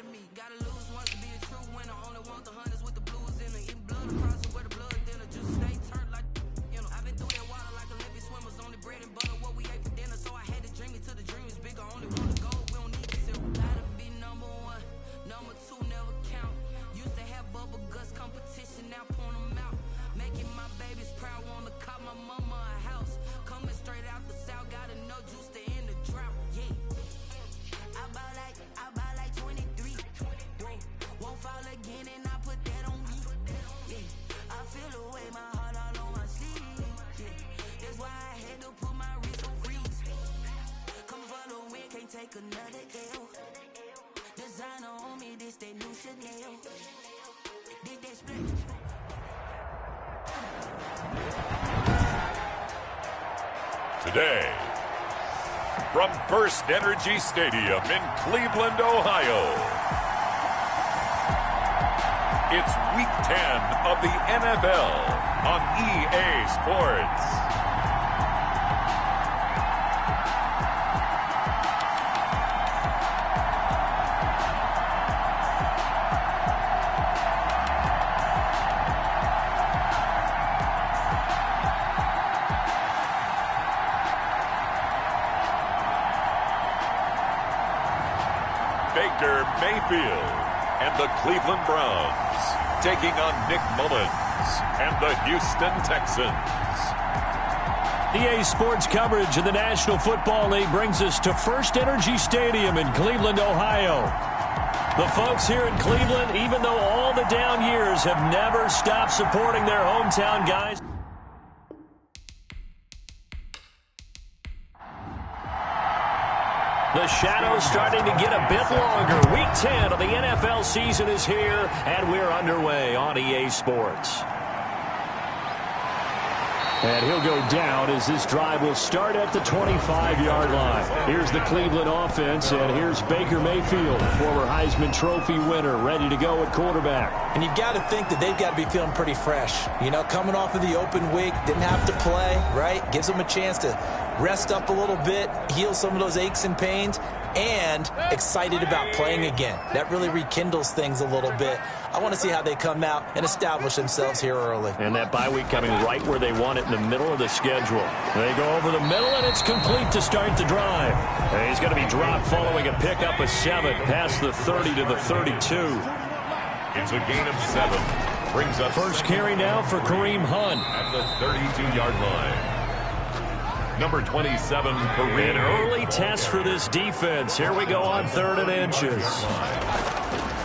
of me. Gotta lose once to be a true winner. Only want the hunters with the blues in it. Even blood across it where the blood thinner. Just stay turned like, you know. I've been through that water like Olympic swimmers. Only bread and butter, what we ate for dinner. So I had to dream it till the dream is bigger. Only want to go, we don't need to sit. Gotta be number one. Number two never count. Used to have bubble guts competition, now point them out. Making my babies proud, wanna cop my mama a house. Coming straight out the south, gotta know juice to end the drought. Yeah. I buy like 23. Won't fall again and I put that on me. Yeah. I feel the way, my heart all on my sleeve. Yeah. That's why I had to put my wrist on freeze. Come for the win, can't take another L. Designer on me, this that new Chanel. Did that split? Today, from First Energy Stadium in Cleveland, Ohio, it's Week 10 of the NFL on EA Sports. Baker Mayfield and the Cleveland Browns taking on Nick Mullins and the Houston Texans. EA Sports coverage of the National Football League brings us to First Energy Stadium in Cleveland, Ohio. The folks here in Cleveland, even though all the down years, have never stopped supporting their hometown guys. The shadow's starting to get a bit longer. Week 10 of the NFL season is here, and we're underway on EA Sports. And he'll go down as this drive will start at the 25-yard line. Here's the Cleveland offense, and here's Baker Mayfield, former Heisman Trophy winner, ready to go at quarterback. And you've got to think that they've got to be feeling pretty fresh. You know, coming off of the open week, didn't have to play, right? Gives them a chance to rest up a little bit, heal some of those aches and pains, and excited about playing again. That really rekindles things a little bit. I want to see how they come out and establish themselves here early. And that bye week coming right where they want it in the middle of the schedule. They go over the middle, and it's complete to start the drive. And he's going to be dropped following a pickup of 7 past the 30 to the 32. It's a gain of 7. Brings up first carry now for Kareem Hunt at the 32-yard line. Number 27, Kareem. An early test for this defense. Here we go on 3rd and inches.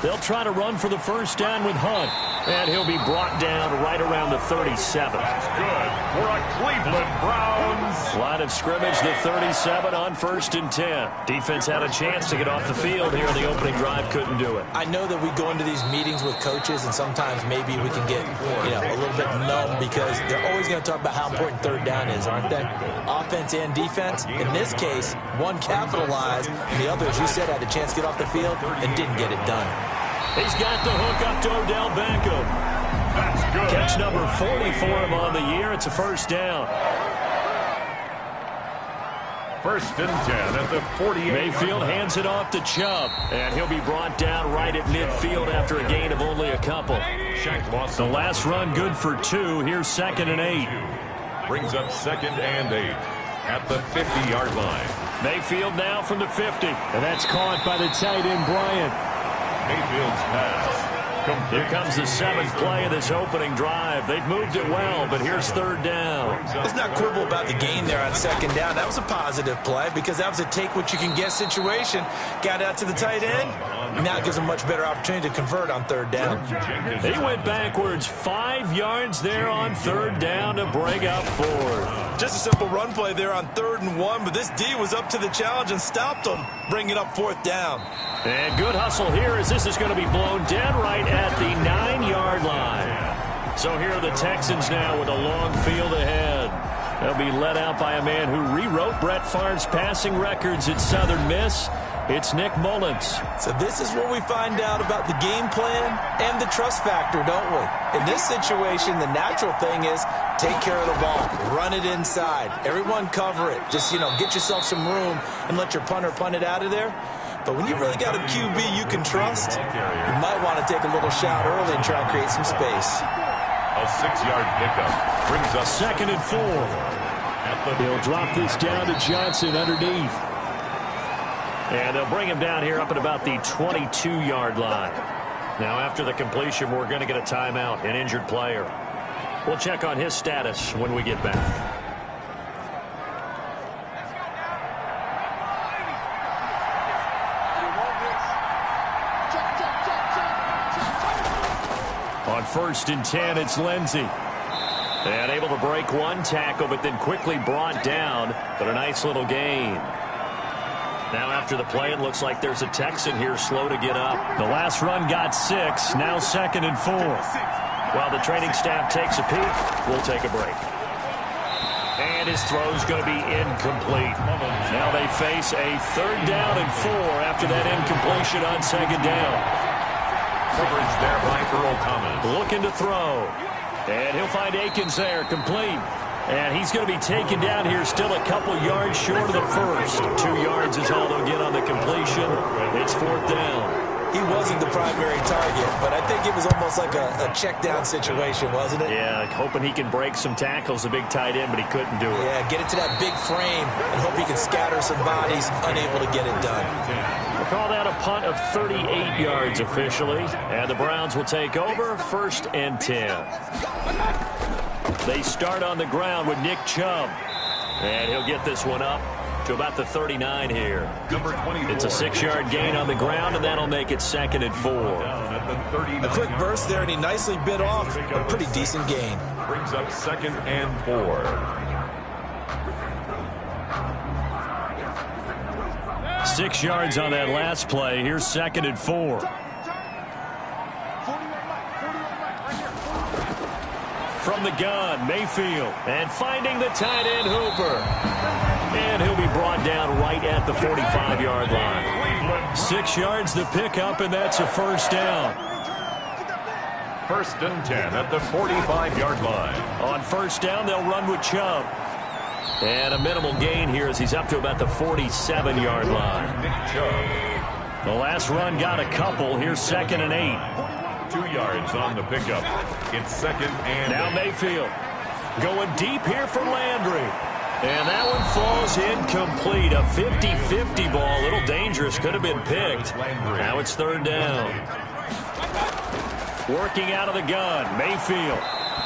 They'll try to run for the first down with Hunt. And he'll be brought down right around the 37. That's good for a Cleveland Browns. Line of scrimmage, the 37 on 1st and 10. Defense had a chance to get off the field here in the opening drive. Couldn't do it. I know that we go into these meetings with coaches, and sometimes maybe we can get, a little bit numb because they're always going to talk about how important 3rd down is, aren't they? Offense and defense. In this case, one capitalized, and the other, as you said, had a chance to get off the field and didn't get it done. He's got the hook up to Odell Beckham. That's good. Catch number 40 for him on the year. It's a first down. 1st and 10 at the 48. Mayfield hands it off to Chubb, and he'll be brought down right at midfield after a gain of only a couple. The last run good for 2. Here's 2nd and 8. Brings up 2nd and 8 at the 50-yard line. Mayfield now from the 50, and that's caught by the tight end Bryant. Mayfield's pass. Here comes the 7th play of this opening drive. They've moved it well, but here's 3rd down. Let's not quibble about the gain there on 2nd down. That was a positive play because that was a take-what-you-can-get situation. Got out to the tight end. Now it gives them a much better opportunity to convert on 3rd down. He went backwards 5 yards there on 3rd down to bring up 4th. Just a simple run play there on 3rd and 1, but this D was up to the challenge and stopped them, bringing up 4th down. And good hustle here as this is going to be blown dead right at the 9-yard line. So here are the Texans now with a long field ahead. They'll be led out by a man who rewrote Brett Favre's passing records at Southern Miss. It's Nick Mullins. So this is where we find out about the game plan and the trust factor, don't we? In this situation, the natural thing is take care of the ball, run it inside. Everyone cover it. Just, get yourself some room and let your punter punt it out of there. But when you really got a QB you can trust, you might want to take a little shot early and try and create some space. A 6-yard pickup brings up 2nd and 4. He'll drop this down to Johnson underneath. And they'll bring him down here up at about the 22-yard line. Now, after the completion, we're going to get a timeout, an injured player. We'll check on his status when we get back. On 1st and 10, it's Lindsey. And able to break one tackle, but then quickly brought down. But a nice little gain. Now after the play, it looks like there's a Texan here slow to get up. The last run got 6. Now 2nd and 4. While the training staff takes a peek, we'll take a break. And his throw's going to be incomplete. Now they face a 3rd down and 4 after that incompletion on 2nd down. Coverage there by Earl Thomas. Looking to throw. And he'll find Akins there, complete. And he's going to be taken down here still a couple yards short of the first. 2 yards is all they'll get on the completion. It's 4th down. He wasn't the primary target, but I think it was almost like a check down situation, wasn't it? Yeah, hoping he can break some tackles, a big tight end, but he couldn't do it. Yeah, get it to that big frame and hope he can scatter some bodies, unable to get it done. We'll call that a punt of 38 yards officially, and the Browns will take over 1st and 10. They start on the ground with Nick Chubb, and he'll get this one up to about the 39 here. Number 24. It's a 6-yard gain on the ground, and that'll make it 2nd and 4. A quick burst there, and he nicely bit off a pretty decent gain. Brings up 2nd and 4. 6 yards on that last play. Here's 2nd and 4. From the gun, Mayfield. And finding the tight end, Hooper. And he'll be brought down right at the 45-yard line. 6 yards the pickup, and that's a 1st down. 1st and 10 at the 45-yard line. On 1st down, they'll run with Chubb. And a minimal gain here as he's up to about the 47-yard line. Nick Chubb. The last run got a couple. Here's 2nd and 8. 2 yards on the pickup. It's 2nd and now 8. Mayfield going deep here for Landry. And that one falls incomplete. A 50-50 ball. A little dangerous. Could have been picked. Now it's 3rd down. Working out of the gun. Mayfield.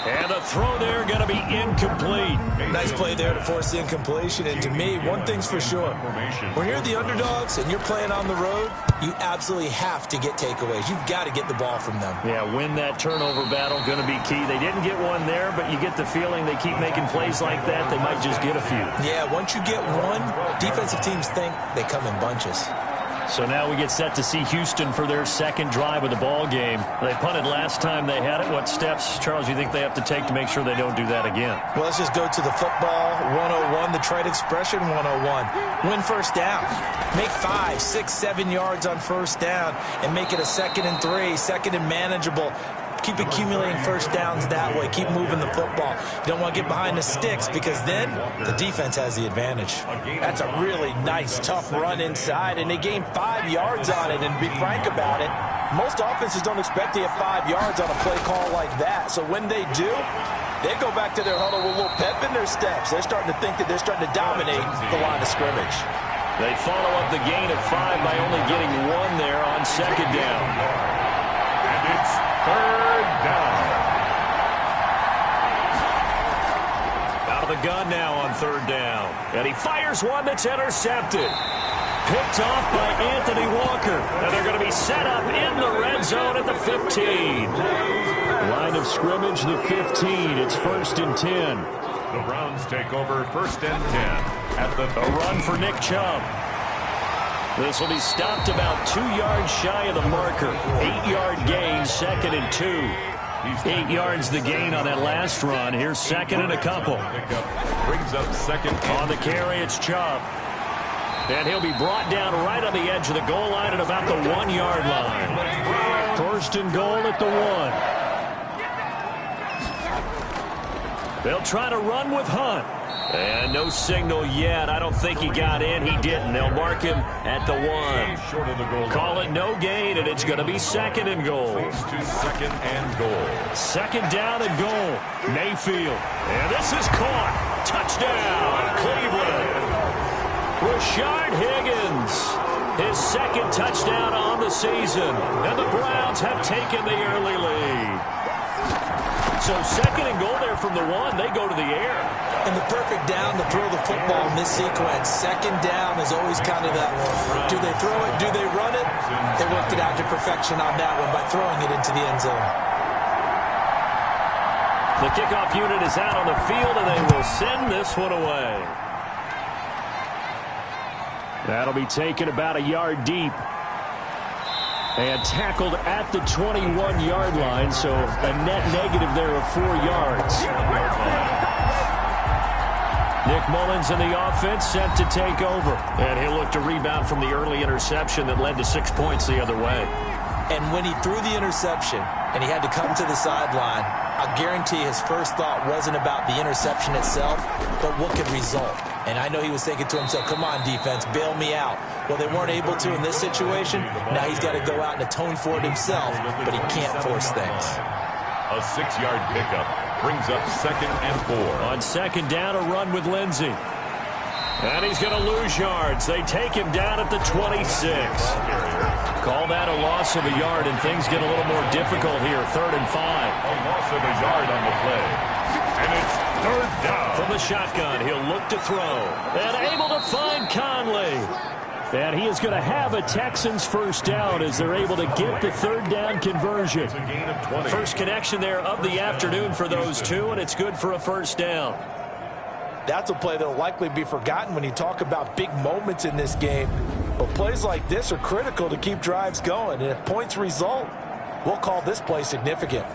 And the throw there going to be incomplete. Nice play there to force the incompletion. And to me, one thing's for sure. When you're the underdogs and you're playing on the road, you absolutely have to get takeaways. You've got to get the ball from them. Yeah, win that turnover battle, going to be key. They didn't get one there, but you get the feeling they keep making plays like that, they might just get a few. Yeah, once you get one, defensive teams think they come in bunches. So now we get set to see Houston for their 2nd drive of the ball game. They punted last time they had it. What steps, Charles, you think they have to take to make sure they don't do that again? Well, let's just go to the football 101, the trade expression 101. Win 1st down. Make 5, 6, 7 yards on 1st down and make it a 2nd and 3, 2nd and manageable. Keep accumulating 1st downs that way. Keep moving the football. You don't want to get behind the sticks because then the defense has the advantage. That's a really nice, tough run inside, and they gained 5 yards on it. And to be frank about it, most offenses don't expect to get 5 yards on a play call like that. So when they do, they go back to their huddle with a little pep in their steps. They're starting to think that they're starting to dominate the line of scrimmage. They follow up the gain of 5 by only getting 1 there on 2nd down. And it's 3rd down. Out of the gun now on 3rd down. And he fires one that's intercepted. Picked off by Anthony Walker. And they're going to be set up in the red zone at the 15. Line of scrimmage, the 15. It's 1st and 10. The Browns take over 1st and 10 at the A run for Nick Chubb. This will be stopped about 2 yards shy of the marker. 8-yard gain, 2nd and 2. 8 yards the gain on that last run. Here's 2nd and a couple. Brings up 2nd on the carry, it's Chubb. And he'll be brought down right on the edge of the goal line at about the 1-yard line. 1st and goal at the 1. They'll try to run with Hunt. And no signal yet. I don't think he got in. He didn't. They'll mark him at the 1. Call it no gain, and it's going to be 2nd and goal. Second and goal. 2nd down and goal. Mayfield. And this is caught. Touchdown, Cleveland. Rashard Higgins. His 2nd touchdown on the season. And the Browns have taken the early lead. So 2nd and goal there from the 1. They go to the air. And the perfect down to throw the football in this sequence. 2nd down is always kind of that, do they throw it, do they run it? They worked it out to perfection on that one by throwing it into the end zone. The kickoff unit is out on the field, and they will send this one away. That'll be taken about a yard deep. And tackled at the 21-yard line, so a net negative there of 4 yards. Nick Mullins in the offense set to take over. And he'll look to rebound from the early interception that led to 6 points the other way. And when he threw the interception and he had to come to the sideline, I guarantee his first thought wasn't about the interception itself, but what could result. And I know he was thinking to himself, come on, defense, bail me out. Well, they weren't able to in this situation. Now he's got to go out and atone for it himself, but he can't force things. A 6-yard pickup brings up 2nd and 4. On 2nd down, a run with Lindsey. And he's going to lose yards. They take him down at the 26. Call that a loss of a yard, and things get a little more difficult here. 3rd and 5. A loss of a yard on the play. And it's 3rd down. From the shotgun, he'll look to throw. And able to find Conley. And he is going to have a Texans first down as they're able to get the 3rd down conversion. It's a gain of 20. First connection there of the afternoon for those two, and it's good for a first down. That's a play that will likely be forgotten when you talk about big moments in this game. But plays like this are critical to keep drives going. And if points result, we'll call this play significant.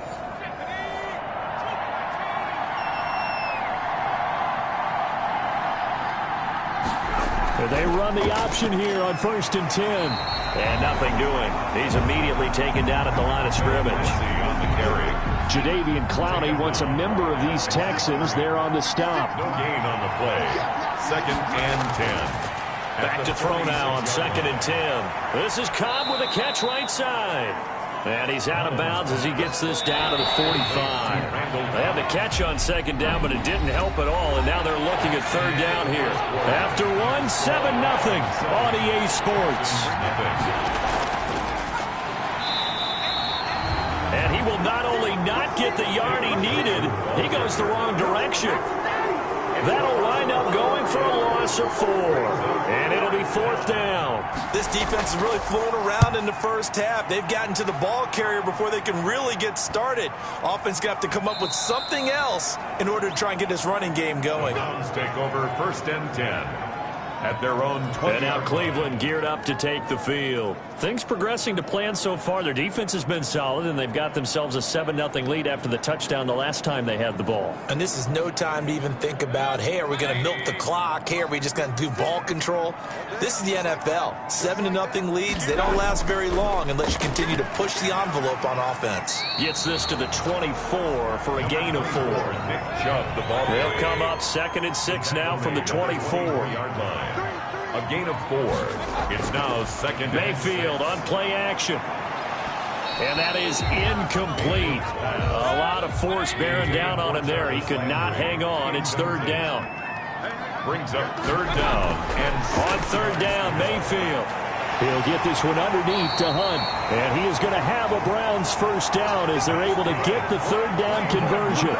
They run the option here on 1st and 10. And nothing doing. He's immediately taken down at the line of scrimmage. On the carry. Jadeveon Clowney wants a member of these Texans there on the stop. No gain on the play. 2nd and 10. Back to throw now on 2nd and 10. This is Cobb with a catch right side. And he's out of bounds as he gets this down to the 45. They had the catch on 2nd down, but it didn't help at all. And now they're looking at 3rd down here. After 7-0 on EA Sports. And he will not only not get the yard he needed, he goes the wrong direction. That'll wind up going for a loss of 4. And it'll be 4th down. This defense is really flown around in the first half. They've gotten to the ball carrier before they can really get started. Offense got to come up with something else in order to try and get this running game going. The Browns take over 1st and 10. At their own 20. And now Cleveland geared up to take the field. Things progressing to plan so far. Their defense has been solid, and they've got themselves a 7-0 lead after the touchdown the last time they had the ball. And this is no time to even think about, hey, are we going to milk the clock? Hey, are we just going to do ball control? This is the NFL. 7-0 leads, they don't last very long unless you continue to push the envelope on offense. Gets this to the 24 for a gain of 4. Nick Chubb, the ball. They'll come up 2nd and 6 now from the 24-yard line. A gain of 4. It's now 2nd. Mayfield on play action. And that is incomplete. A lot of force bearing down on him there. He could not hang on. It's 3rd down. Brings up 3rd down. And on 3rd down, Mayfield. He'll get this one underneath to Hunt. And he is going to have a Browns first down as they're able to get the 3rd down conversion.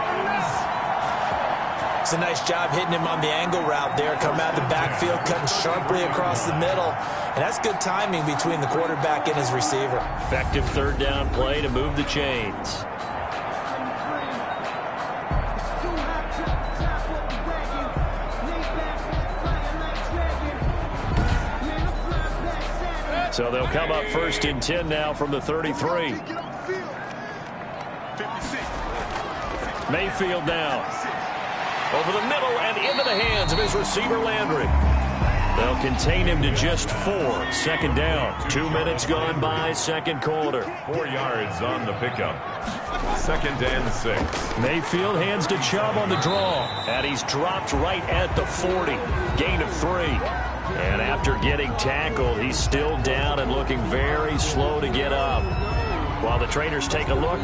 It's a nice job hitting him on the angle route there. Come out the backfield, cutting sharply across the middle. And that's good timing between the quarterback and his receiver. Effective 3rd down play to move the chains. So they'll come up 1st and 10 now from the 33. Mayfield now. Over the middle and into the hands of his receiver, Landry. They'll contain him to just 4. Second down. 2 minutes gone by, second quarter. 4 yards on the pickup. Second and 6. Mayfield hands to Chubb on the draw. And he's dropped right at the 40. Gain of 3. And after getting tackled, he's still down and looking very slow to get up. While the trainers take a look,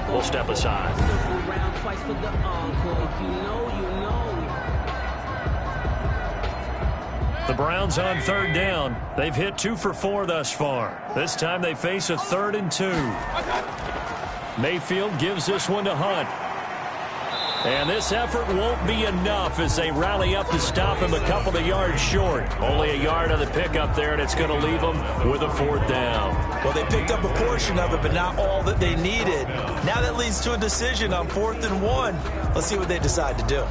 we'll step aside. The Browns on third down. They've hit 2 for 4 thus far. This time they face a 3rd and 2. Mayfield gives this one to Hunt. And this effort won't be enough as they rally up to stop him a couple of yards short. Only a yard on the pickup there, and it's going to leave them with a 4th down. Well, they picked up a portion of it, but not all that they needed. Now that leads to a decision on 4th and 1. Let's see what they decide to do.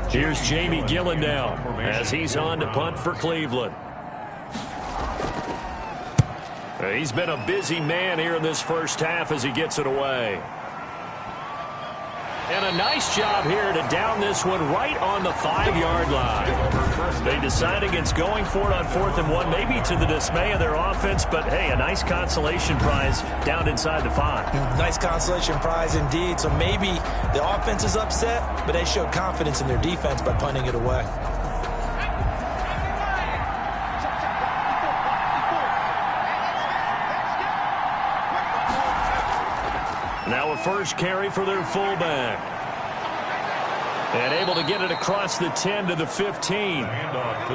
Here's Jamie Gillen now as he's on to punt for Cleveland. He's been a busy man here in this first half as he gets it away. And a nice job here to down this one right on the 5-yard line. They decide against going for it on 4th and 1, maybe to the dismay of their offense, but hey, a nice consolation prize down inside the 5. Nice consolation prize indeed. So maybe the offense is upset, but they showed confidence in their defense by punting it away. Now a first carry for their fullback. And able to get it across the 10 to the 15.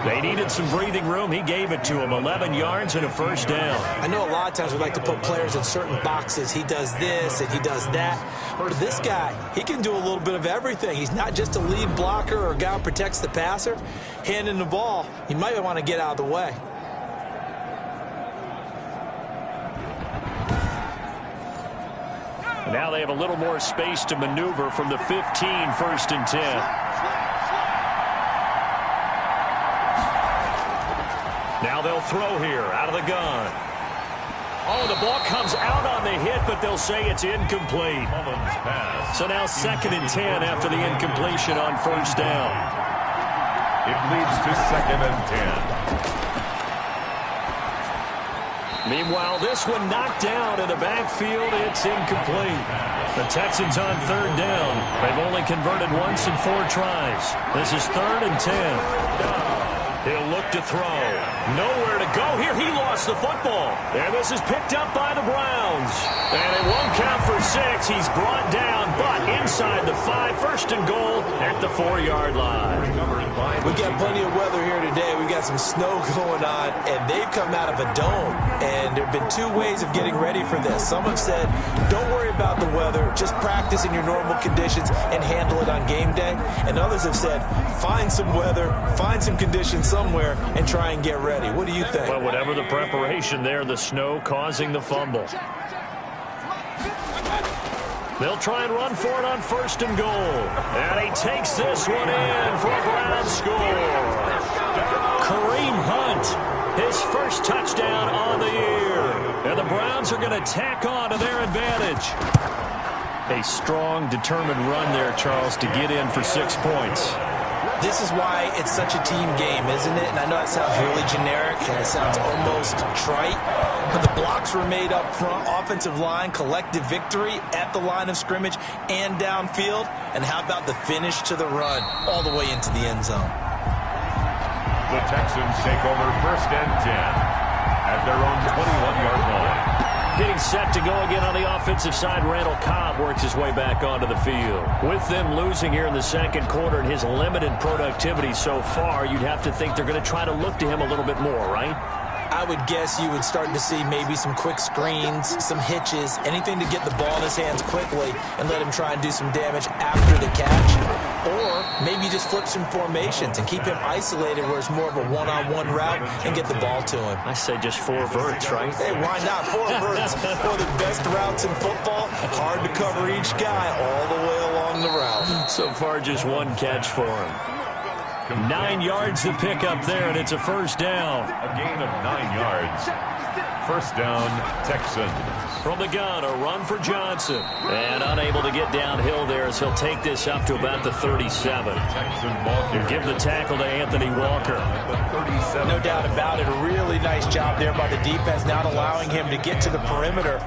They needed some breathing room. He gave it to him. 11 yards and a first down. I know a lot of times we like to put players in certain boxes. He does this and he does that. But this guy, he can do a little bit of everything. He's not just a lead blocker or a guy who protects the passer. Handing the ball, you might want to get out of the way. Now they have a little more space to maneuver from the 15, 1st and 10. Now they'll throw here out of the gun. Oh, the ball comes out on the hit, but they'll say it's incomplete. So now 2nd and 10 after the incompletion on 1st down. It leads to 2nd and 10. Meanwhile, this one knocked down in the backfield. It's incomplete. The Texans on 3rd down. They've only converted once in 4 tries. This is 3rd and 10. He'll look to throw. Nowhere to go here. He lost the football. And this is picked up by the Browns. And it won't count for 6. He's brought down, but inside the 5. 1st and goal at the 4-yard line. We've got plenty of weather here today. We've got some snow going on, and they've come out of a dome. And there have been 2 ways of getting ready for this. Some have said, don't worry about the weather. Just practice in your normal conditions and handle it on game day. And others have said, find some weather, find some conditions somewhere, and try and get ready. What do you think? Well, whatever the preparation there, the snow causing the fumble. They'll try and run for it on 1st and goal. And he takes this one in for a Browns score. Kareem Hunt, his first touchdown on the year. And the Browns are going to tack on to their advantage. A strong, determined run there, Charles, to get in for 6 points. This is why it's such a team game, isn't it? And I know that sounds really generic and it sounds almost trite, but the blocks were made up front, offensive line, collective victory at the line of scrimmage and downfield. And how about the finish to the run all the way into the end zone? The Texans take over 1st and 10 at their own 21-yard line. Getting set to go again on the offensive side, Randall Cobb works his way back onto the field. With them losing here in the 2nd quarter and his limited productivity so far, you'd have to think they're going to try to look to him a little bit more, right? I would guess you would start to see maybe some quick screens, some hitches, anything to get the ball in his hands quickly and let him try and do some damage after the catch. Or maybe just flip some formations and keep him isolated where it's more of a one-on-one route and get the ball to him. I say just 4 verts, right? Hey, why not? 4 verts. One of the best routes in football. Hard to cover each guy all the way along the route. So far, just 1 catch for him. 9 yards to pick up there, and it's a 1st down. A gain of 9 yards. First down, Texans. From the gun, a run for Johnson. And unable to get downhill there as he'll take this up to about the 37. And give the tackle to Anthony Walker. No doubt about it. A really nice job there by the defense, not allowing him to get to the perimeter.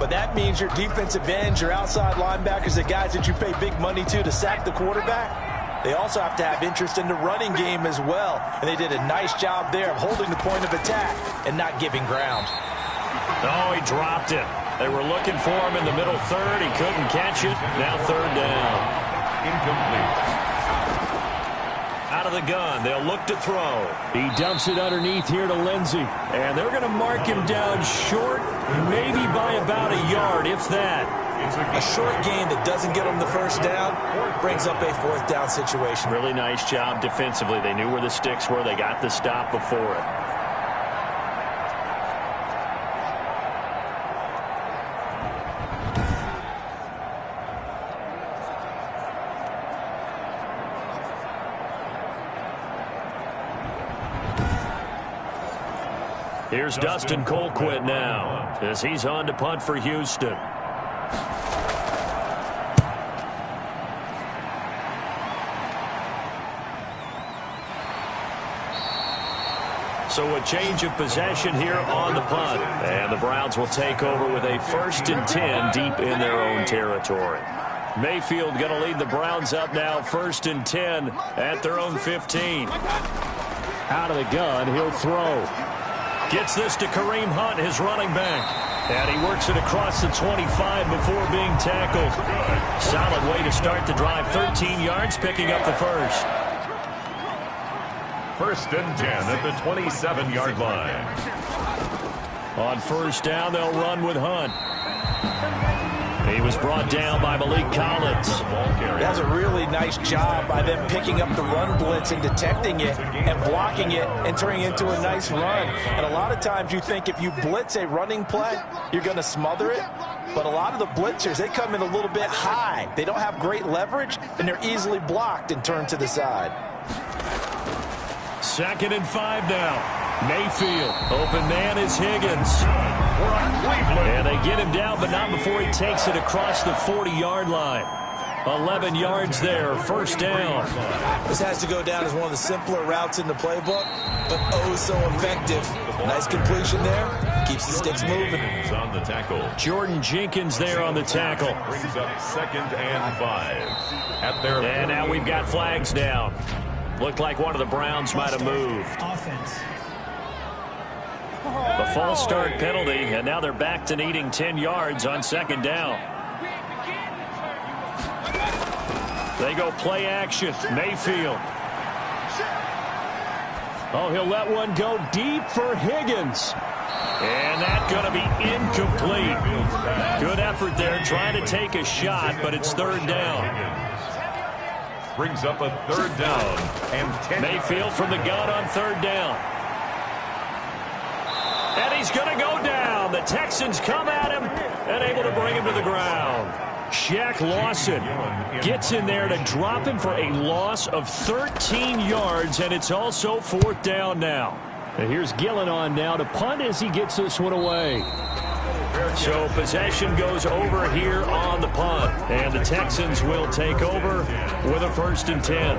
But that means your defensive ends, your outside linebackers, the guys that you pay big money to sack the quarterback, they also have to have interest in the running game as well. And they did a nice job there of holding the point of attack and not giving ground. Oh, he dropped it. They were looking for him in the middle third. He couldn't catch it. Now third down. Incomplete. Out of the gun, they'll look to throw. He dumps it underneath here to Lindsey. And they're going to mark him down short, maybe by about a yard, if that. A short gain that doesn't get them the first down brings up a fourth down situation. Really nice job defensively. They knew where the sticks were. They got the stop before it. Here's Dustin Colquitt now as he's on to punt for Houston. So a change of possession here on the punt. And the Browns will take over with a 1st and 10 deep in their own territory. Mayfield going to lead the Browns up now 1st and 10 at their own 15. Out of the gun, he'll throw. Gets this to Kareem Hunt, his running back. And he works it across the 25 before being tackled. Solid way to start the drive. 13 yards, picking up the first. 1st and 10 at the 27-yard line. On first down, they'll run with Hunt. He was brought down by Malik Collins. That's a really nice job by them picking up the run blitz and detecting it and blocking it and turning it into a nice run. And a lot of times you think if you blitz a running play, you're going to smother it. But a lot of the blitzers, they come in a little bit high. They don't have great leverage, and they're easily blocked and turned to the side. 2nd and 5 now. Mayfield. Open man is Higgins. And they get him down, but not before he takes it across the 40-yard line. 11 yards there, 1st down. This has to go down as one of the simpler routes in the playbook, but oh so effective. Nice completion there. Keeps the sticks moving. On the tackle. Jordan Jenkins there on the tackle. Brings up 2nd and 5 at their. And now we've got flags down. Looked like one of the Browns might have moved. Offense. A false start penalty, and now they're back to needing 10 yards on 2nd down. They go play action. Mayfield. Oh, he'll let one go deep for Higgins. And that's going to be incomplete. Good effort there trying to take a shot, but it's 3rd down. Brings up a 3rd down and 10. Mayfield from the gun on 3rd down. And he's going to go down. The Texans come at him and able to bring him to the ground. Shaq Lawson gets in there to drop him for a loss of 13 yards, and it's also 4th down now. And here's Gillen on now to punt as he gets this one away. So possession goes over here on the punt, and the Texans will take over with a 1st and 10.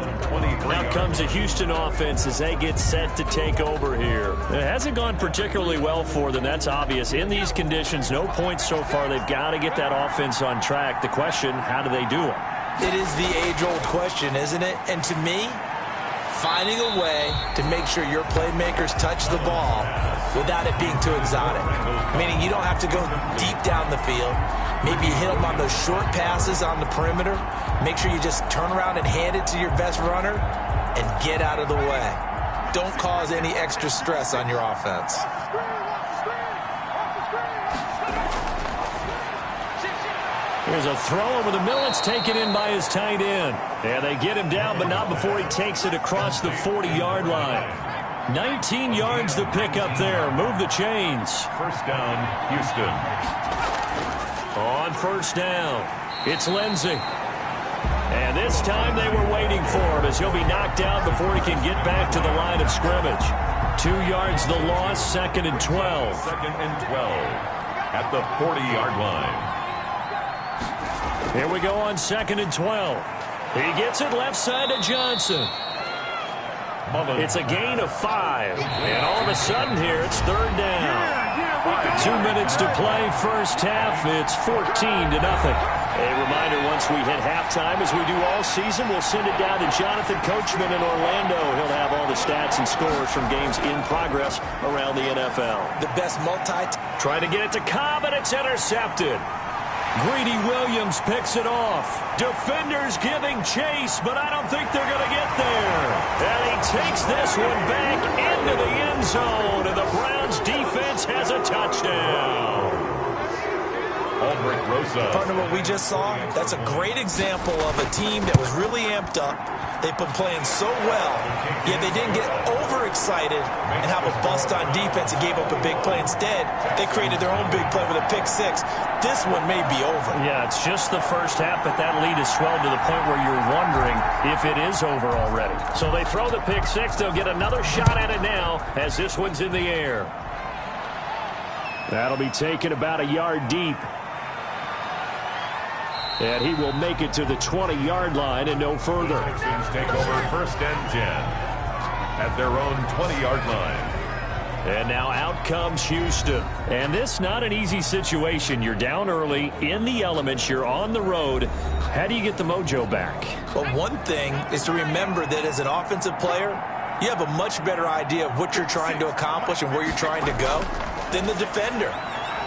Now comes the Houston offense as they get set to take over here. It hasn't gone particularly well for them, that's obvious. In these conditions, no points so far. They've got to get that offense on track. The question, how do they do it? It is the age-old question, isn't it? And to me, finding a way to make sure your playmakers touch the ball without it being too exotic. Meaning you don't have to go deep down the field. Maybe you hit them on those short passes on the perimeter. Make sure you just turn around and hand it to your best runner and get out of the way. Don't cause any extra stress on your offense. Here's a throw over the middle. It's taken in by his tight end. And they get him down, but not before he takes it across the 40-yard line. 19 yards to pick up there. Move the chains. 1st down, Houston. On 1st down, it's Lindsey. And this time they were waiting for him as he'll be knocked out before he can get back to the line of scrimmage. 2 yards the loss, 2nd and 12. 2nd and 12 at the 40-yard line. Here we go on 2nd and 12. He gets it left side to Johnson. It's a gain of 5. And all of a sudden here, it's 3rd down. 2 minutes to play, first half. It's 14-0. A reminder, once we hit halftime, as we do all season, we'll send it down to Jonathan Coachman in Orlando. He'll have all the stats and scores from games in progress around the NFL. The best Trying to get it to Cobb, and it's intercepted. Greedy Williams picks it off. Defenders giving chase, but I don't think they're going to get there. And he takes this one back into the end zone, and the Browns defense has a touchdown. Partner, what we just saw, that's a great example of a team that was really amped up. They've been playing so well, yet they didn't get overexcited and have a bust on defense and gave up a big play. Instead, they created their own big play with a pick six. This one may be over. Yeah, it's just the first half, but that lead has swelled to the point where you're wondering if it is over already. So they throw the pick six. They'll get another shot at it now as this one's in the air. That'll be taken about a yard deep. And he will make it to the 20-yard line and no further. Texans take over 1st and 10 at their own 20-yard line. And now out comes Houston. And this not an easy situation. You're down early, in the elements, you're on the road. How do you get the mojo back? Well, one thing is to remember that as an offensive player, you have a much better idea of what you're trying to accomplish and where you're trying to go than the defender.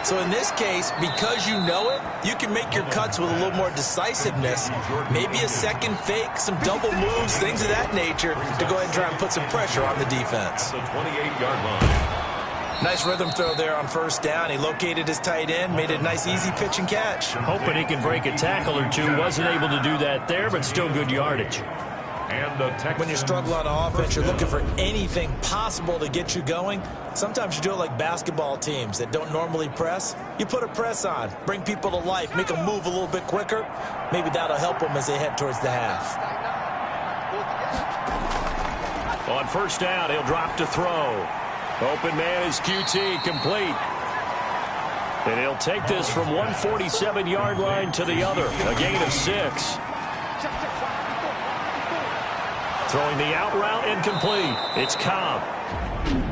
So in this case, because you know it, you can make your cuts with a little more decisiveness, maybe a second fake, some double moves, things of that nature, to go ahead and try and put some pressure on the defense. The 28-yard line. Nice rhythm throw there on 1st down. He located his tight end, made a nice easy pitch and catch. Hoping he can break a tackle or two. Wasn't able to do that there, but still good yardage. And the when you struggle on offense, you're looking for anything possible to get you going. Sometimes you do it like basketball teams that don't normally press. You put a press on, bring people to life, make them move a little bit quicker. Maybe that'll help them as they head towards the half. On 1st down, he'll drop to throw. Open man is QT, complete. And he'll take this from 147-yard line to the other. A gain of 6. Throwing the out route, incomplete. It's Cobb.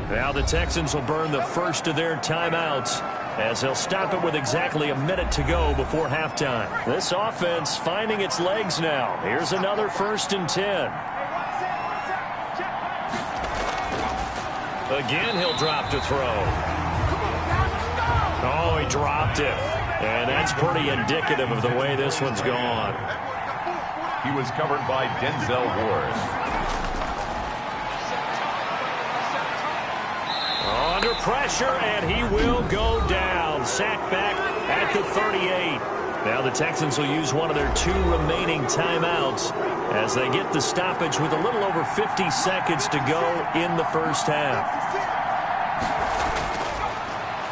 Now the Texans will burn the first of their timeouts as they'll stop it with exactly a minute to go before halftime. This offense finding its legs now. Here's another 1st and 10. Again, he'll drop to throw. Oh, he dropped it. And that's pretty indicative of the way this one's gone. He was covered by Denzel Ward. Under pressure, and he will go down. Sacked back at the 38. Now the Texans will use one of their 2 remaining timeouts as they get the stoppage with a little over 50 seconds to go in the first half.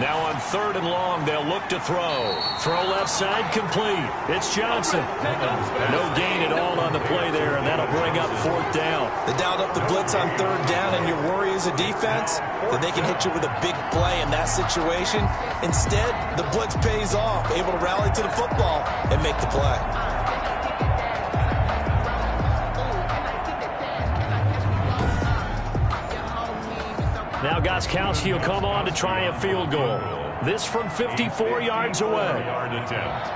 Now on 3rd and long, they'll look to throw. Throw left side, complete. It's Johnson. No gain at all on the play there, and that'll bring up 4th down. They dialed up the blitz on 3rd down, and your worry as a defense that they can hit you with a big play in that situation. Instead, the blitz pays off, able to rally to the football and make the play. Now Gostkowski will come on to try a field goal. This from 54 yards away. Yard attempt.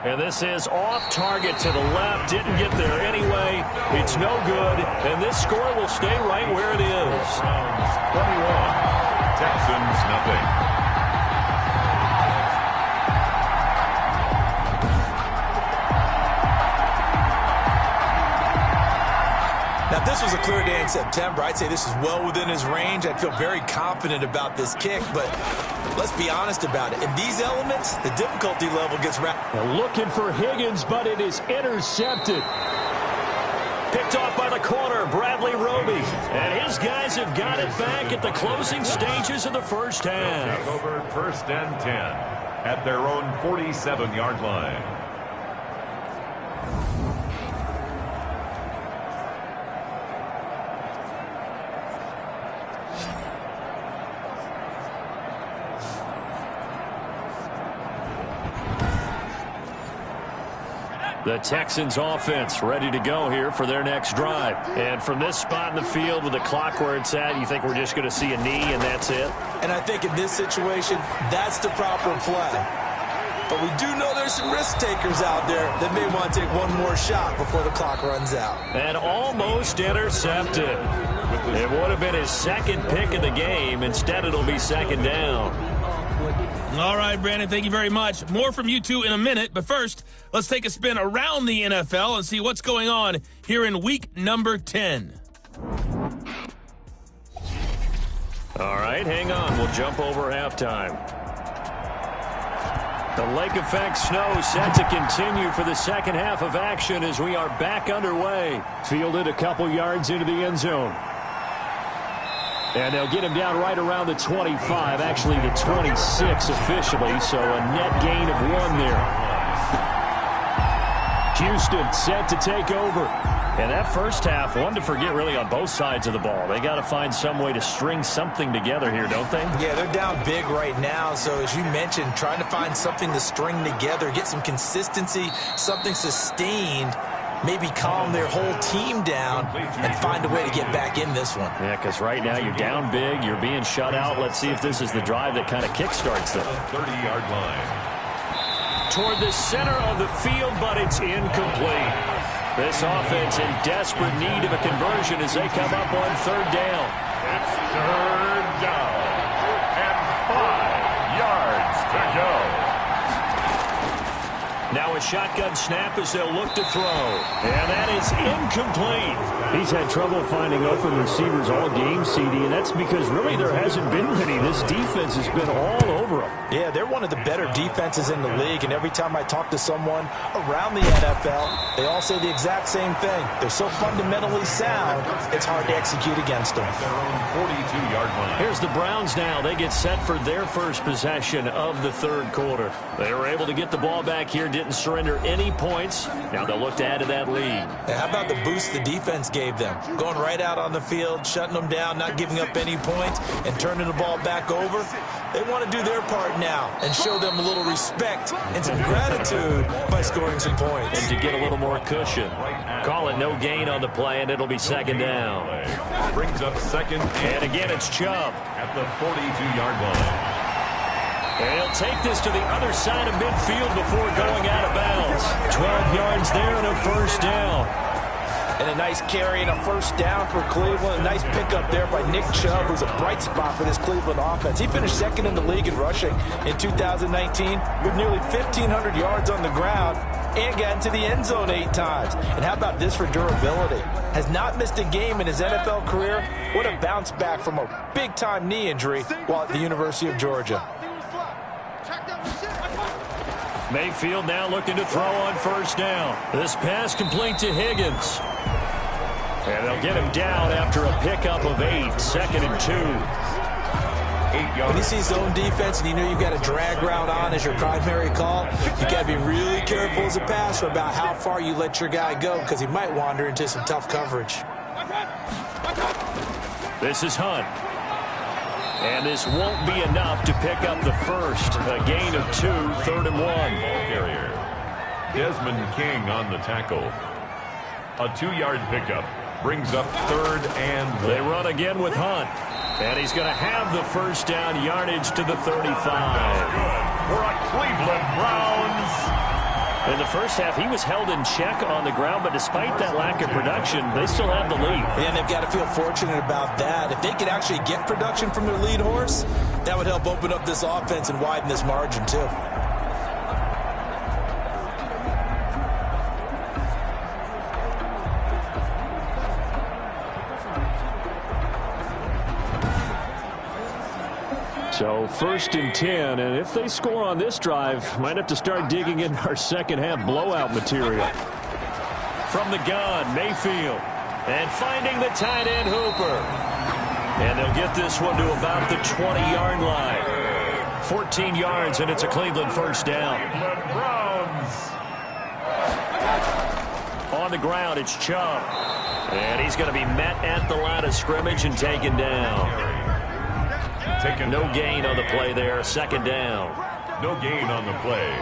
And this is off target to the left. Didn't get there anyway. It's no good. And this score will stay right where it is. Browns 21. Texans nothing. Now, if this was a clear day in September, I'd say this is well within his range. I'd feel very confident about this kick, but let's be honest about it. In these elements, the difficulty level gets wrapped. Looking for Higgins, but it is intercepted. Picked off by the corner, Bradley Roby. And his guys have got it back at the closing stages of the first half. Take over 1st and 10 at their own 47-yard line. The Texans offense ready to go here for their next drive. And from this spot in the field with the clock where it's at, you think we're just going to see a knee and that's it? And I think in this situation, that's the proper play. But we do know there's some risk takers out there that may want to take one more shot before the clock runs out. And almost intercepted. It would have been his second pick of the game. Instead, it'll be second down. All right, Brandon, thank you very much. More from you two in a minute. But first, let's take a spin around the NFL and see what's going on here in week number 10. All right, hang on. We'll jump over halftime. The lake effect snow set to continue for the second half of action as we are back underway. Fielded a couple yards into the end zone. And they'll get him down right around the 25, actually the 26 officially, so a net gain of 1 there. Houston set to take over. And that first half, one to forget really on both sides of the ball. They got to find some way to string something together here, don't they? Yeah, they're down big right now. So as you mentioned, trying to find something to string together, get some consistency, something sustained, maybe calm their whole team down and find a way to get back in this one. Yeah, because right now you're down big, you're being shut out. Let's see if this is the drive that kind of kickstarts them. 30-yard line. Toward the center of the field, but it's incomplete. This offense in desperate need of a conversion as they come up on third down. It's third down and 5 yards to go. Now a shotgun snap as they'll look to throw. And that is incomplete. He's had trouble finding open receivers all game, CD, and that's because really there hasn't been many. This defense has been all over them. Yeah, they're one of the better defenses in the league, and every time I talk to someone around the NFL, they all say the exact same thing. They're so fundamentally sound, it's hard to execute against them. Their own 42-yard line. Here's the Browns now. They get set for their first possession of the third quarter. They were able to get the ball back here, didn't surrender any points. Now they'll look to add to that lead. Now, how about the boost the defense gave them? Going right out on the field, shutting them down, not giving up any points, and turning the ball back over. They want to do their part now and show them a little respect and some gratitude by scoring some points. And to get a little more cushion. Call it no gain on the play, and it'll be second down. Brings up second. And again, it's Chubb. At the 42-yard line. And he'll take this to the other side of midfield before going out of bounds. 12 yards there and a first down. And a nice carry and a first down for Cleveland. A nice pickup there by Nick Chubb, who's a bright spot for this Cleveland offense. He finished second in the league in rushing in 2019 with nearly 1,500 yards on the ground and got into the end zone 8 times. And how about this for durability? Has not missed a game in his NFL career. What a bounce back from a big-time knee injury while at the University of Georgia. Mayfield now looking to throw on first down. This pass complete to Higgins. And they'll get him down after a pickup of 8, second and 2. 8 yards. When you see zone defense and you know you've got a drag route on as your primary call, you got to be really careful as a passer about how far you let your guy go because he might wander into some tough coverage. This is Hunt. And this won't be enough to pick up the first. A gain of 2, third and 1. Ball carrier. Desmond King on the tackle. A 2-yard pickup. Brings up third and 1. They run again with Hunt. And he's going to have the first down, yardage to the 35. For a Cleveland Browns. In the first half, he was held in check on the ground, but despite that lack of production, they still have the lead. And they've got to feel fortunate about that. If they could actually get production from their lead horse, that would help open up this offense and widen this margin, too. So first and 10, and if they score on this drive, might have to start digging in our second half blowout material. From the gun, Mayfield, and finding the tight end Hooper. And they'll get this one to about the 20-yard line. 14 yards, and it's a Cleveland first down. Cleveland Browns. On the ground, it's Chubb. And he's going to be met at the line of scrimmage and taken down. No gain on the play there, second down. No gain on the play.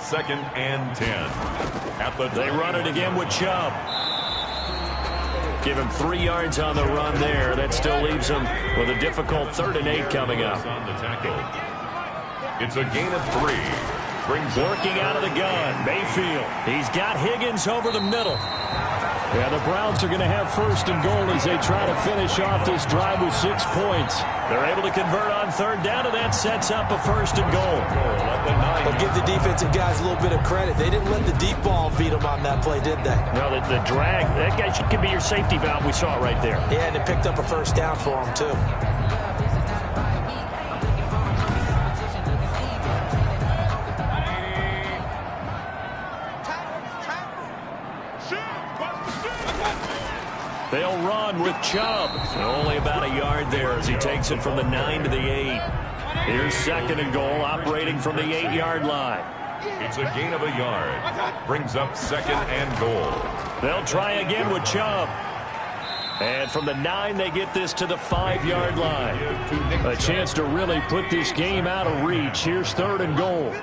second and 10. They run it again with Chubb. Give him 3 yards on the run there. That still leaves him with a difficult 3rd and 8 coming up. On the tackle. It's a gain of 3. Working out of the gun, Mayfield. He's got Higgins over the middle. Yeah, the Browns are going to have 1st and goal as they try to finish off this drive with 6 points. They're able to convert on 3rd down, and that sets up a 1st and goal. They'll give the defensive guys a little bit of credit. They didn't let the deep ball beat them on that play, did they? No, the drag, that guy could be your safety valve. We saw it right there. Yeah, and it picked up a 1st down for them, too. They'll run with Chubb. Only about a yard there as he takes it from the 9 to the 8. Here's 2nd and goal, operating from the 8-yard line. It's a gain of a yard. Brings up 2nd and goal. They'll try again with Chubb. And from the 9, they get this to the 5-yard line. A chance to really put this game out of reach. Here's 3rd and goal.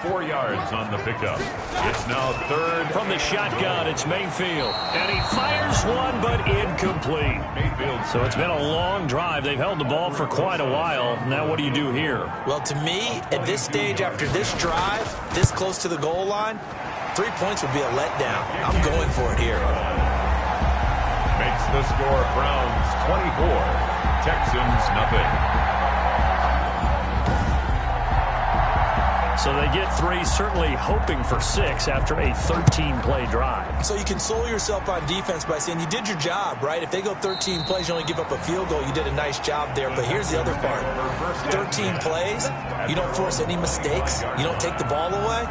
4 yards on the pickup. It's now 3rd. From the shotgun, it's Mayfield. And he fires one, but incomplete. Mayfield. So it's been a long drive. They've held the ball for quite a while. Now what do you do here? Well, to me, at this stage, after this drive, this close to the goal line, 3 points would be a letdown. I'm going for it here. Makes the score Browns 24. Texans nothing. So they get 3, certainly hoping for 6 after a 13-play drive. So you console yourself on defense by saying you did your job, right? If they go 13 plays, you only give up a field goal. You did a nice job there. But here's the other part. 13 plays, you don't force any mistakes. You don't take the ball away.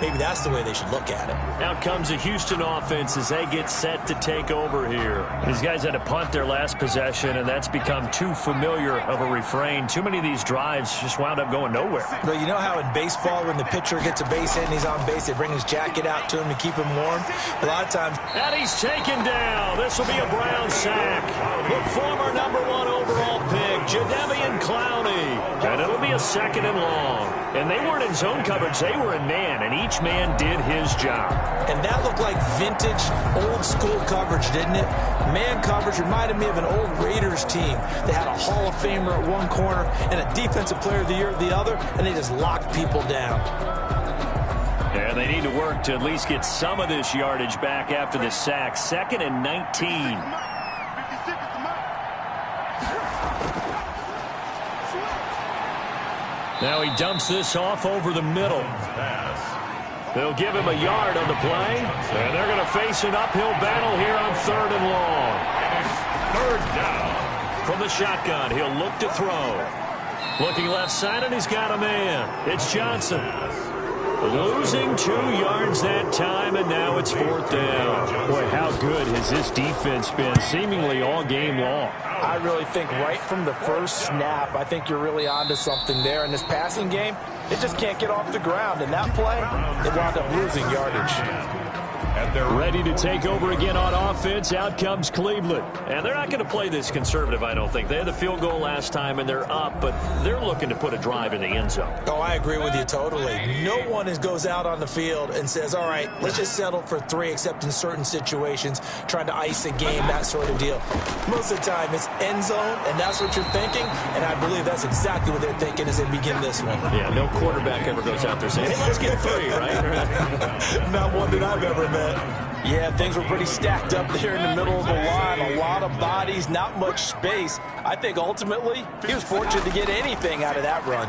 Maybe that's the way they should look at it. Out comes the Houston offense as they get set to take over here. These guys had to punt their last possession, and that's become too familiar of a refrain. Too many of these drives just wound up going nowhere. But you know how in baseball, when the pitcher gets a base hit and he's on base, they bring his jacket out to him to keep him warm? A lot of times. And he's taken down. This will be a Brown sack. The former #1 overall pick, Jadeveon Clowney. And it'll be a 2nd and long. And they weren't in zone coverage. They were in man, and each man did his job. And that looked like vintage, old-school coverage, didn't it? Man coverage reminded me of an old Raiders team. They had a Hall of Famer at one corner and a Defensive Player of the Year at the other, and they just locked people down. And they need to work to at least get some of this yardage back after the sack. 2nd and 19. Now he dumps this off over the middle. They'll give him a yard on the play, and they're going to face an uphill battle here on 3rd and long. 3rd down. From the shotgun, he'll look to throw. Looking left side, and he's got a man. It's Johnson. Losing 2 yards that time, and now it's 4th down. Boy, how good has this defense been seemingly all game long? I really think right from the first snap, I think you're really onto something there. In this passing game, it just can't get off the ground. And that play, it wound up losing yardage. They're ready to take over again on offense. Out comes Cleveland. And they're not going to play this conservative, I don't think. They had the field goal last time, and they're up, but they're looking to put a drive in the end zone. Oh, I agree with you totally. No one goes out on the field and says, all right, let's just settle for 3, except in certain situations, trying to ice a game, that sort of deal. Most of the time, it's end zone, and that's what you're thinking, and I believe that's exactly what they're thinking as they begin this one. Yeah, no quarterback ever goes out there saying, hey, let's get 3, right? Not one that I've ever met. Yeah, things were pretty stacked up there in the middle of the line. A lot of bodies, not much space. I think ultimately he was fortunate to get anything out of that run.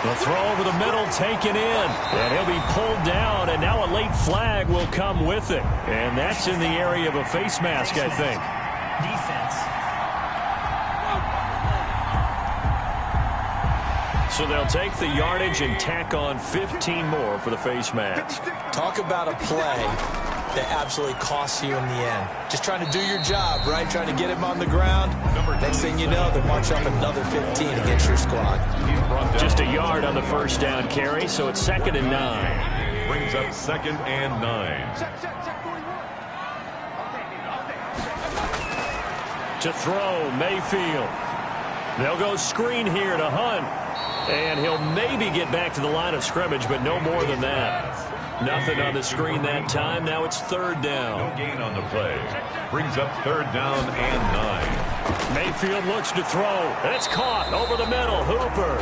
The throw over the middle taken in, and he'll be pulled down, and now a late flag will come with it. And that's in the area of a face mask, I think. Defense. So they'll take the yardage and tack on 15 more for the face mask. Talk about a play that absolutely costs you in the end. Just trying to do your job, right? Trying to get him on the ground. Next thing you know, they're marching up another 15 against your squad. Just a yard on the first down carry, so it's 2nd and 9. Brings up 2nd and 9. To throw, Mayfield. They'll go screen here to Hunt. And he'll maybe get back to the line of scrimmage, but no more than that. Nothing on the screen that time. Now it's third down. No gain on the play. Brings up third down and 9. Mayfield looks to throw, and it's caught over the middle. Hooper.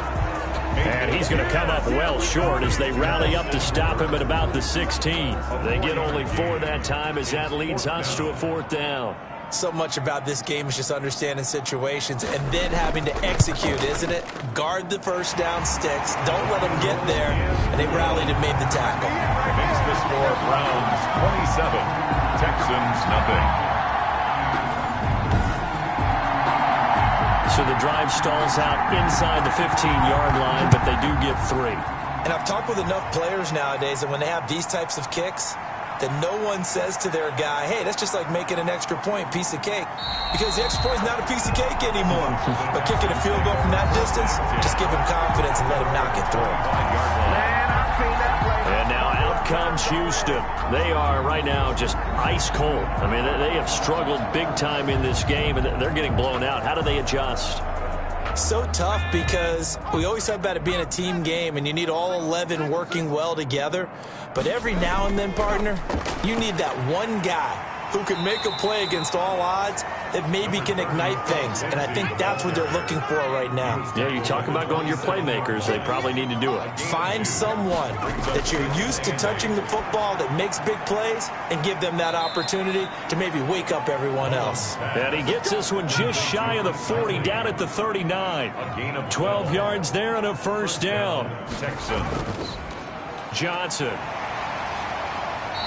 And he's going to come up well short as they rally up to stop him at about the 16. They get only 4 that time as that leads us to a fourth down. So much about this game is just understanding situations and then having to execute, isn't it? Guard the first down sticks. Don't let them get there. And they rallied and made the tackle. Makes the score Browns 27, Texans nothing. So the drive stalls out inside the 15-yard line, but they do get 3. And I've talked with enough players nowadays that when they have these types of kicks, that no one says to their guy, hey, that's just like making an extra point, piece of cake. Because the extra point is not a piece of cake anymore. But kicking a field goal from that distance, just give him confidence and let him knock it through. And now out comes Houston. They are right now just ice cold. I mean, they have struggled big time in this game, and they're getting blown out. How do they adjust? So tough because we always talk about it being a team game and you need all 11 working well together. But every now and then, partner, you need that one guy who can make a play against all odds that maybe can ignite things. And I think that's what they're looking for right now. Yeah, you talk about going to your playmakers. They probably need to do it. Find someone that you're used to touching the football that makes big plays and give them that opportunity to maybe wake up everyone else. And he gets this one just shy of the 40, down at the 39. 12 yards there and a first down. Texans. Johnson.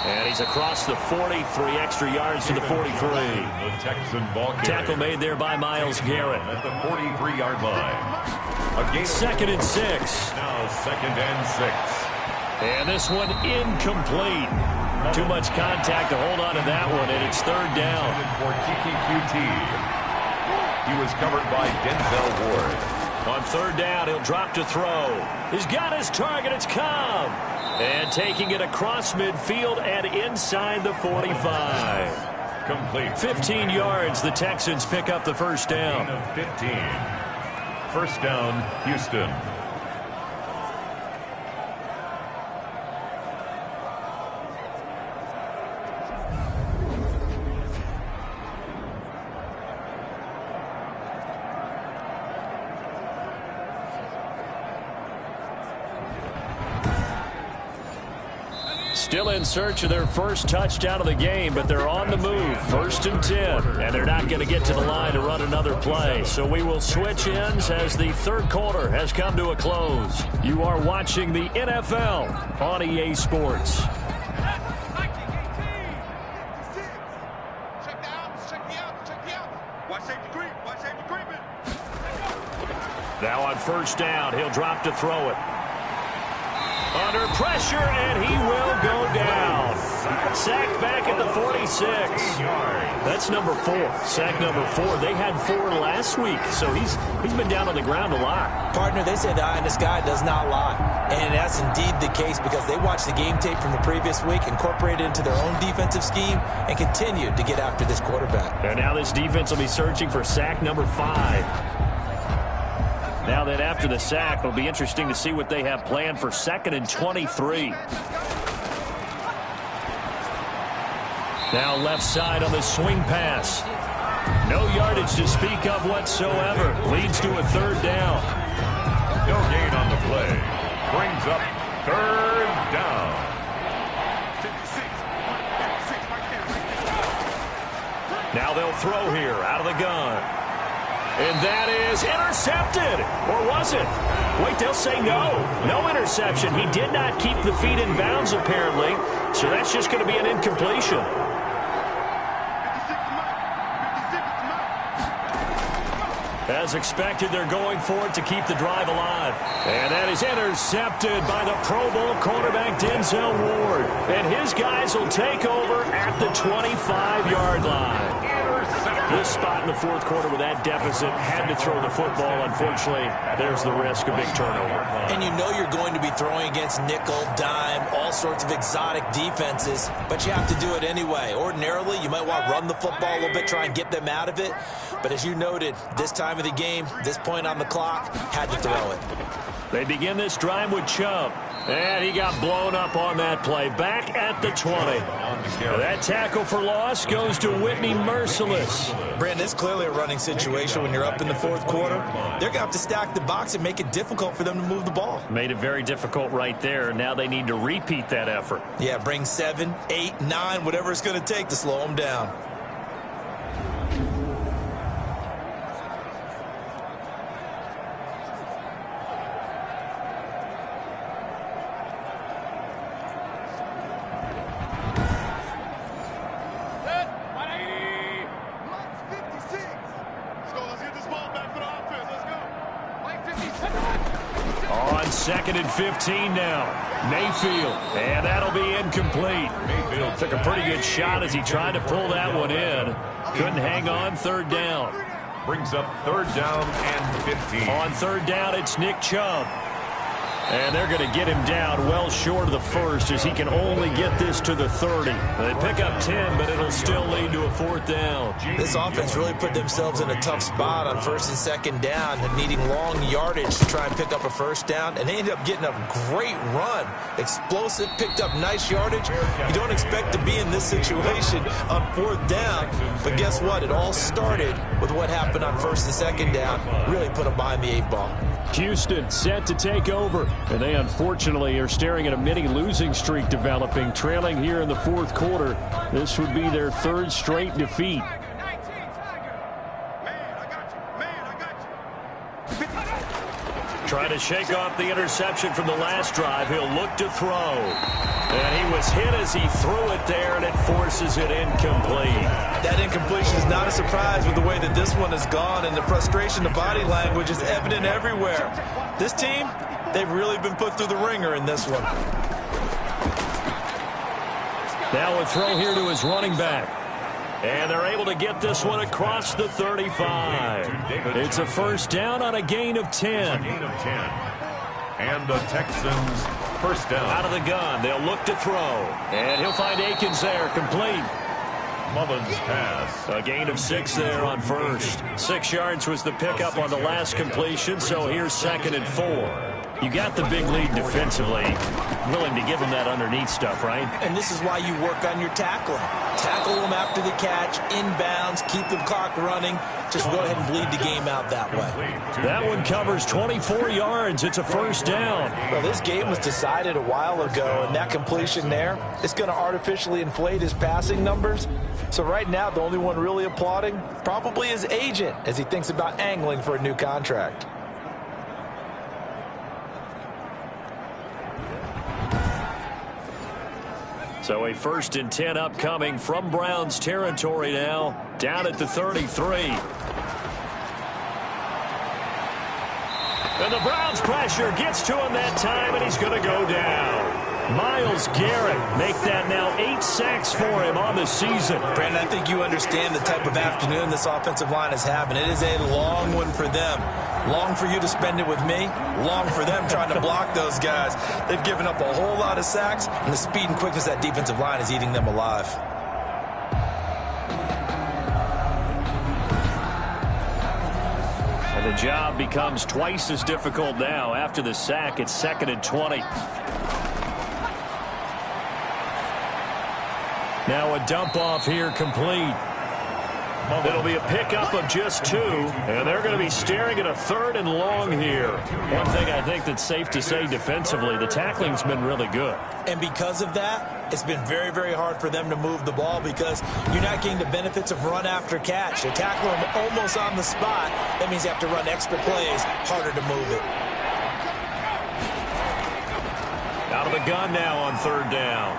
And he's across the 40, 3 extra yards to the 43. The Texan ball carrier. Tackle made there by Myles Garrett. At the 43-yard line. A gain 2nd and 6. Now 2nd and 6. And this one incomplete. Too much contact to hold on to that one, and it's third down. For QT. He was covered by Denzel Ward. On third down, he'll drop to throw. He's got his target. It's Cobb. And taking it across midfield and inside the 45. Complete. 15 yards. The Texans pick up the first down. Gain of 15. First down, Houston. Still in search of their first touchdown of the game, but they're on the move. 1st and 10, and they're not going to get to the line to run another play. So we will switch ends as the third quarter has come to a close. You are watching the NFL on EA Sports. Now on first down, he'll drop to throw it. Under pressure, and he will go down. Sacked back at the 46. That's number 4. Sack number 4. They had 4 last week, so he's been down on the ground a lot. Partner, they say the eye in the sky does not lie. And that's indeed the case because they watched the game tape from the previous week, incorporated it into their own defensive scheme, and continued to get after this quarterback. And now this defense will be searching for sack number 5. Now that after the sack, it'll be interesting to see what they have planned for 2nd and 23. Now left side on the swing pass. No yardage to speak of whatsoever. Leads to a third down. No gain on the play. Brings up third down. Now they'll throw here out of the gun. And that is intercepted. Or was it? Wait, they'll say no. No interception. He did not keep the feet in bounds, apparently. So that's just going to be an incompletion. As expected, they're going for it to keep the drive alive. And that is intercepted by the Pro Bowl cornerback Denzel Ward. And his guys will take over at the 25-yard line. This spot in the fourth quarter with that deficit, had to throw the football. Unfortunately, there's the risk of big turnover. And you know you're going to be throwing against nickel, dime, all sorts of exotic defenses, but you have to do it anyway. Ordinarily, you might want to run the football a little bit, try and get them out of it. But as you noted, this time of the game, this point on the clock, had to throw it. They begin this drive with Chubb. And he got blown up on that play. Back at the 20. That tackle for loss goes to Whitney Merciless. Brandon, it's clearly a running situation when you're up in the fourth quarter. They're going to have to stack the box and make it difficult for them to move the ball. Made it very difficult right there. Now they need to repeat that effort. Yeah, bring 7, 8, 9, whatever it's going to take to slow them down. Second and 15 now. Mayfield. And that'll be incomplete. Mayfield took a pretty good shot as he tried to pull that one in. Couldn't hang on. Third down. Brings up third down and 15. On third down, it's Nick Chubb. And they're going to get him down well short of the first as he can only get this to the 30. They pick up 10, but it'll still lead to a fourth down. This offense really put themselves in a tough spot on first and second down and needing long yardage to try and pick up a first down. And they ended up getting a great run. Explosive, picked up nice yardage. You don't expect to be in this situation on fourth down. But guess what? It all started with what happened on first and second down. Really put them behind the 8 ball. Houston set to take over. And they unfortunately are staring at a mini losing streak developing, trailing here in the fourth quarter. This would be their third straight defeat. Trying to shake off the interception from the last drive. He'll look to throw. And he was hit as he threw it there, and it forces it incomplete. That incompletion is not a surprise with the way that this one has gone, and the frustration, the body language is evident everywhere. This team, they've really been put through the ringer in this one. Now a throw here to his running back. And they're able to get this one across the 35. It's a first down on a gain of 10. And the Texans first down. Out of the gun. They'll look to throw. And he'll find Akins there, complete. Mullins pass. A gain of 6 there on first. 6 yards was the pickup on the last completion, so here's second and 4. You got the big lead defensively. Willing to give them that underneath stuff, right? And this is why you work on your tackling. Tackle them after the catch, inbounds, keep the clock running. Just go ahead and bleed the game out that way. That one covers 24 yards. It's a first down. Well, this game was decided a while ago, and that completion there is going to artificially inflate his passing numbers. So right now, the only one really applauding probably his agent as he thinks about angling for a new contract. So a first and 10 upcoming from Browns territory now, down at the 33. And the Browns pressure gets to him that time, and he's going to go down. Myles Garrett make that now 8 sacks for him on the season. Brandon, I think you understand the type of afternoon this offensive line is having. It is a long one for them. Long for you to spend it with me. Long for them trying to block those guys. They've given up a whole lot of sacks, and the speed and quickness of that defensive line is eating them alive. And the job becomes twice as difficult now. After the sack, it's second and 20. Now a dump off here complete. It'll be a pickup of just 2, and they're going to be staring at a third and long here. One thing I think that's safe to say defensively, the tackling's been really good. And because of that, it's been very, very hard for them to move the ball because you're not getting the benefits of run after catch. They're tackling them almost on the spot. That means you have to run extra plays, harder to move it. Out of the gun now on third down.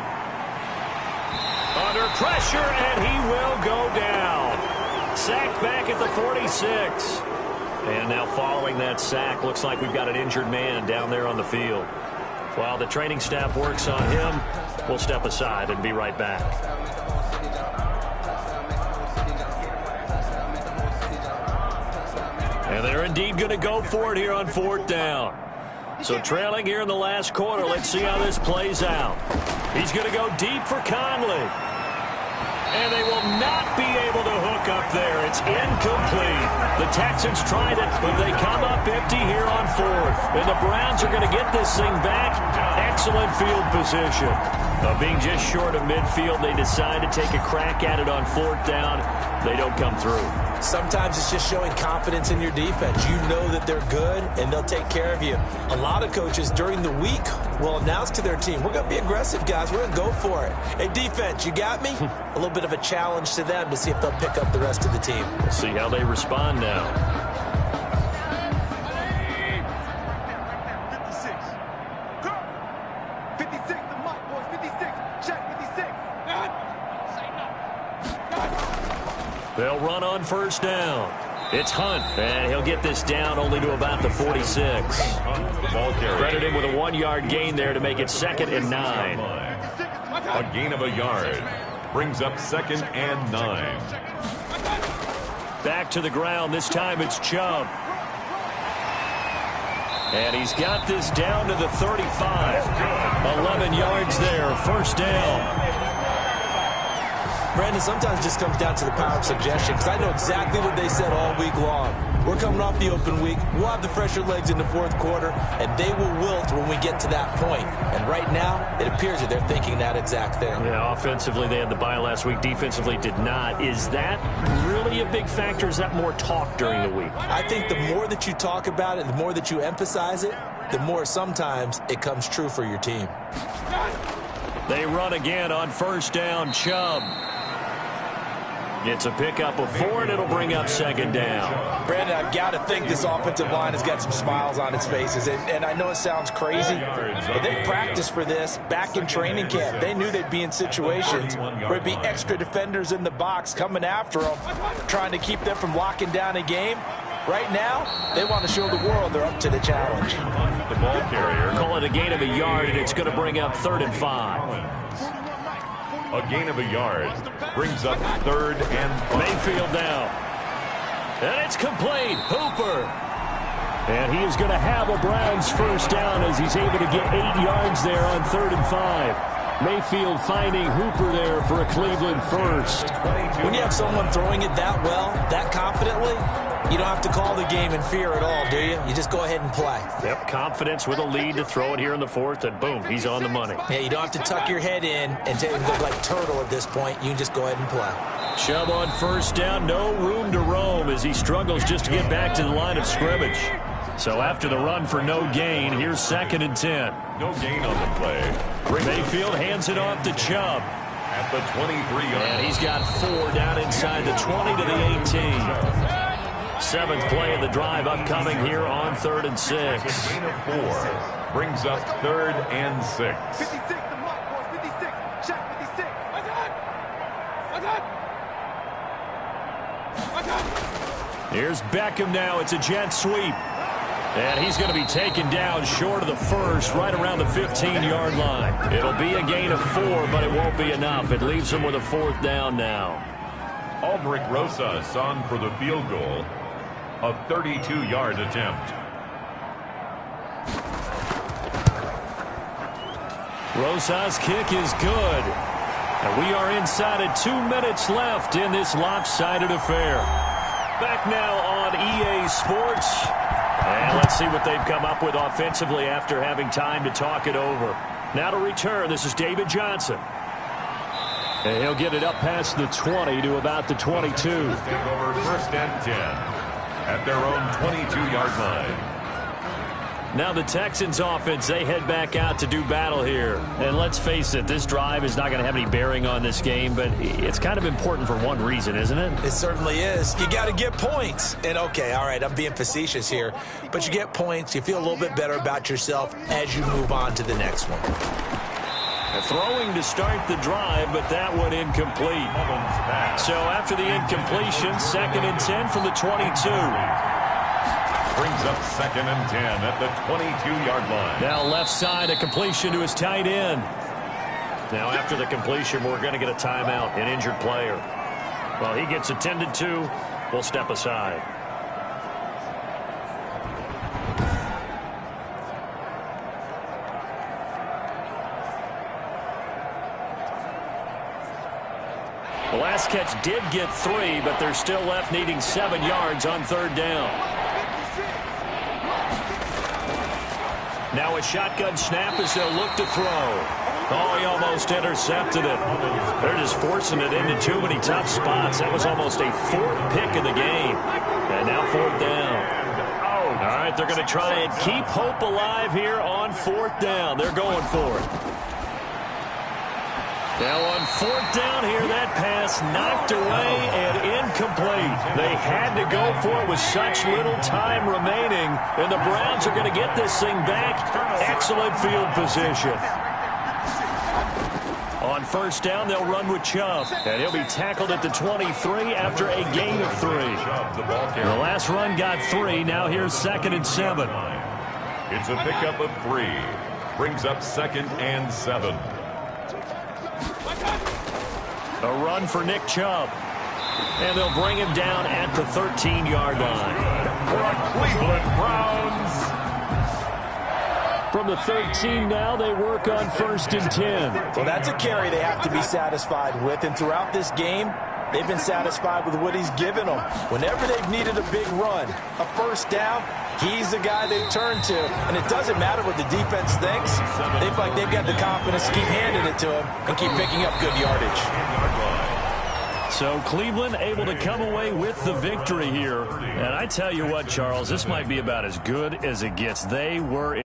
Under pressure, and he will go down. Sacked back at the 46. And now following that sack, looks like we've got an injured man down there on the field. While the training staff works on him, we'll step aside and be right back. And they're indeed going to go for it here on fourth down. So trailing here in the last quarter, let's see how this plays out. He's going to go deep for Conley. And they will not be able to hook look up there. It's incomplete. The Texans tried it, but they come up empty here on fourth. And the Browns are going to get this thing back. Excellent field position. Being just short of midfield, they decide to take a crack at it on fourth down. They don't come through. Sometimes it's just showing confidence in your defense. You know that they're good, and they'll take care of you. A lot of coaches during the week will announce to their team, we're going to be aggressive, guys. We're going to go for it. Hey, defense, you got me? A little bit of a challenge to them to see if they'll pick up the rest of the team. We'll see how they respond now. 56, the mic, boys. 56. Check 56. They'll run on first down. It's Hunt, and he'll get this down only to about the 46. Credit him with a 1-yard gain there to make it 2nd and 9. A gain of a yard brings up 2nd and 9. Back to the ground. This time it's Chubb. And he's got this down to the 35. 11 yards there. First down. Brandon, sometimes it just comes down to the power of suggestion, because I know exactly what they said all week long. We're coming off the open week. We'll have the fresher legs in the fourth quarter, and they will wilt when we get to that point. And right now, it appears that they're thinking that exact thing. Yeah, offensively, they had the bye last week. Defensively, did not. Is that really a big factor? Is that more talk during the week? I think the more that you talk about it, the more that you emphasize it, the more sometimes it comes true for your team. They run again on first down. Chubb. It's a pickup of 4, and it'll bring up 2nd down. Brandon, I've got to think this offensive line has got some smiles on its faces. And I know it sounds crazy, but they practiced for this back in training camp. They knew they'd be in situations where there'd be extra defenders in the box coming after them, trying to keep them from locking down a game. Right now, they want to show the world they're up to the challenge. The ball carrier. Call it a gain of a yard, and it's going to bring up 3rd and 5. A gain of a yard brings up 3rd and 5. Mayfield now. And it's complete. Hooper. And he is going to have a Browns first down as he's able to get 8 yards there on 3rd and 5. Mayfield finding Hooper there for a Cleveland first. When you have someone throwing it that well, that confidently, you don't have to call the game in fear at all, do you? You just go ahead and play. Yep, confidence with a lead to throw it here in the 4th, and boom, he's on the money. Yeah, you don't have to tuck your head in and look like turtle at this point. You can just go ahead and play. Chubb on first down, no room to roam as he struggles just to get back to the line of scrimmage. So after the run for no gain, here's 2nd and 10. No gain on the play. Mayfield hands it off to Chubb. At the 23-yard. And he's got 4 down inside the 20 to the 18. 7th play of the drive upcoming here on 3rd and 6. A gain of 4 brings up 3rd and 6. 56, the mic, boys. 56. Check 56. Here's Beckham now. It's a jet sweep. And he's going to be taken down short of the first, right around the 15-yard line. It'll be a gain of 4, but it won't be enough. It leaves him with a 4th down now. Aldrich Rosas on for the field goal. A 32-yard attempt. Rosas' kick is good. And we are inside of 2 minutes left in this lopsided affair. Back now on EA Sports. And let's see what they've come up with offensively after having time to talk it over. Now to return, this is David Johnson. And he'll get it up past the 20 to about the 22. Take over 1st and 10 at their own 22-yard line. Now the Texans offense, they head back out to do battle here. And let's face it, this drive is not going to have any bearing on this game, but it's kind of important for one reason, isn't it? It certainly is. You got to get points. And, okay, all right, I'm being facetious here. But you get points. You feel a little bit better about yourself as you move on to the next one. Throwing to start the drive, but that one incomplete. So after the incompletion, 2nd and 10 from the 22. Brings up 2nd and 10 at the 22-yard line. Now left side, a completion to his tight end. Now after the completion, we're going to get a timeout, an injured player. Well, he gets attended to. We'll step aside. The last pass catch did get 3, but they're still left needing 7 yards on 3rd down. Now a shotgun snap as they'll look to throw. Oh, he almost intercepted it. They're just forcing it into too many tough spots. That was almost a 4th pick of the game. And now 4th down. All right, they're going to try and keep hope alive here on 4th down. They're going for it. Now on 4th down here, that pass knocked away and incomplete. They had to go for it with such little time remaining, and the Browns are going to get this thing back. Excellent field position. On 1st down, they'll run with Chubb, and he'll be tackled at the 23 after a gain of 3. The last run got 3. Now here's 2nd and 7. It's a pickup of 3. Brings up 2nd and 7. A run for Nick Chubb. And they'll bring him down at the 13-yard line. For Cleveland Browns. From the 13 now, they work on 1st and 10. Well, that's a carry they have to be satisfied with. And throughout this game, they've been satisfied with what he's given them. Whenever they've needed a big run, a 1st down, he's the guy they've turned to. And it doesn't matter what the defense thinks. They feel like they've got the confidence to keep handing it to him and keep picking up good yardage. So Cleveland able to come away with the victory here. And I tell you what, Charles, this might be about as good as it gets. They were